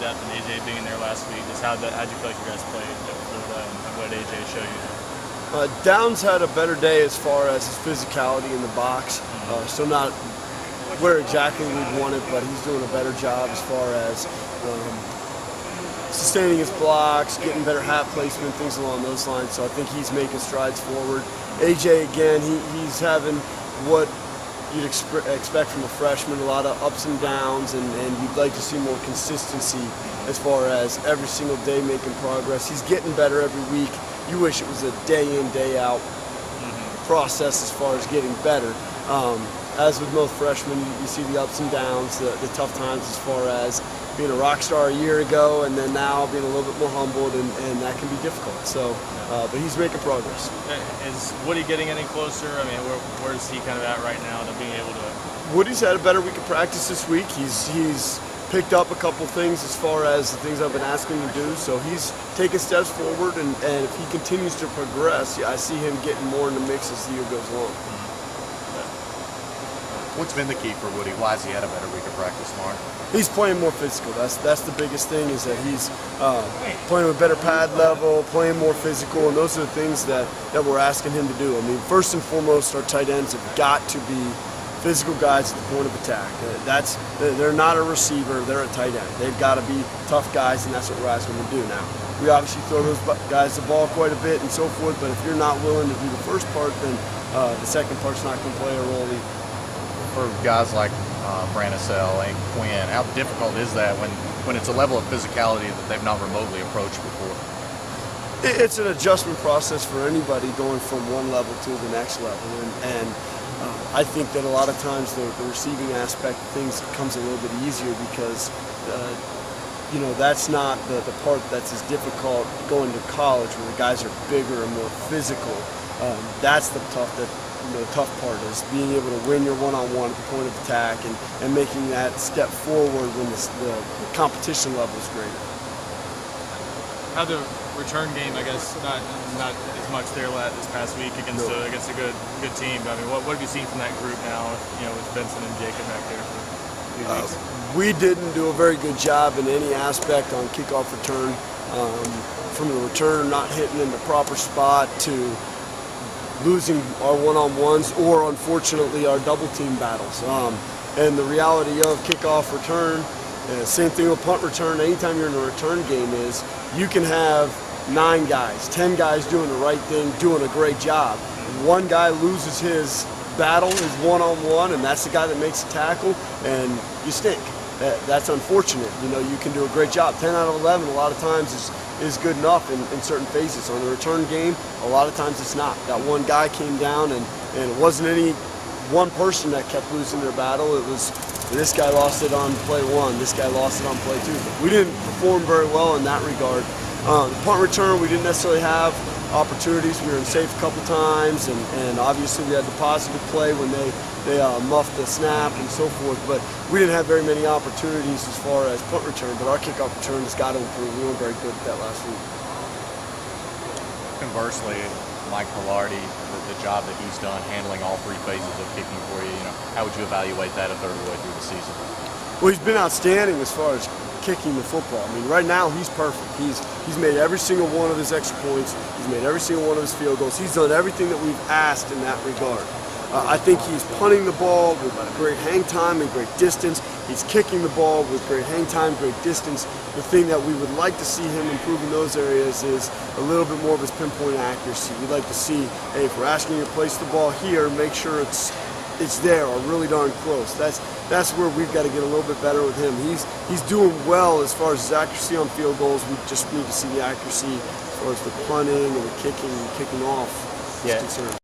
depth, and AJ being there last week. Just how'd you feel like you guys played and what did AJ show you? Downs had a better day as far as his physicality in the box. Still not where exactly we'd want it, but he's doing a better job as far as sustaining his blocks, getting better hat placement, things along those lines. So I think he's making strides forward. AJ, again, he's having what you'd expect from a freshman, a lot of ups and downs, and you'd like to see more consistency as far as every single day making progress. He's getting better every week. You wish it was a day in, day out process as far as getting better. As with most freshmen, you see the ups and downs, the tough times as far as being a rock star a year ago and then now being a little bit more humbled, and that can be difficult. So, but he's making progress. Is Woody getting any closer? I mean, where's he kind of at right now to being able to? Woody's had a better week of practice this week. He's picked up a couple things as far as the things I've been asking him to do. So he's taking steps forward, and if he continues to progress, I see him getting more in the mix as the year goes along. What's been the key for Woody? Why has he had a better week of practice, Mark? He's playing more physical. That's the biggest thing, is that he's playing with better pad level, playing more physical, and those are the things that we're asking him to do. I mean, first and foremost, our tight ends have got to be physical guys at the point of attack. They're not a receiver, they're a tight end. They've got to be tough guys, and that's what we're asking them to do now. We obviously throw those guys the ball quite a bit and so forth, but if you're not willing to do the first part, then the second part's not going to play a role either. For guys like Branisell and Quinn, how difficult is that when it's a level of physicality that they've not remotely approached before? It's an adjustment process for anybody going from one level to the next level, and I think that a lot of times the receiving aspect of things comes a little bit easier because that's not the part that's as difficult going to college, where the guys are bigger and more physical. That's the tough part, is being able to win your one-on-one at the point of attack and making that step forward when the competition level is greater. How the return game, I guess, not as much there this past week against a good team. I mean, what have you seen from that group now, with Benson and Jacob back there for a few weeks? We didn't do a very good job in any aspect on kickoff return, from the return not hitting in the proper spot to losing our one-on-ones, or unfortunately our double-team battles. And the reality of kickoff return, same thing with punt return, anytime you're in a return game, is you can have 9 guys, 10 guys doing the right thing, doing a great job. One guy loses his battle, his one-on-one, and that's the guy that makes the tackle, and you stink. That's unfortunate. You can do a great job. 10 out of 11 a lot of times is good enough in certain phases. On the return game, a lot of times it's not. That one guy came down, and it wasn't any one person that kept losing their battle. It was this guy lost it on play 1, this guy lost it on play 2. But we didn't perform very well in that regard. The punt return, we didn't necessarily have opportunities. We were in safe a couple times, and obviously we had the positive play when they muffed the snap and so forth, but we didn't have very many opportunities as far as punt return, but our kickoff return has got to improve. We weren't very good at that last week. Conversely, Mike Hartline, the job that he's done handling all 3 phases of kicking for you, how would you evaluate that a third of the way through the season? Well, he's been outstanding as far as kicking the football. I mean, right now he's perfect. He's made every single one of his extra points. He's made every single one of his field goals. He's done everything that we've asked in that regard. I think he's punting the ball with great hang time and great distance. He's kicking the ball with great hang time, great distance. The thing that we would like to see him improve in those areas is a little bit more of his pinpoint accuracy. We'd like to see, hey, if we're asking you to place the ball here, make sure it's there or really darn close. That's where we've got to get a little bit better with him. He's doing well as far as his accuracy on field goals. We just need to see the accuracy as far as the punting and the kicking off is concerned.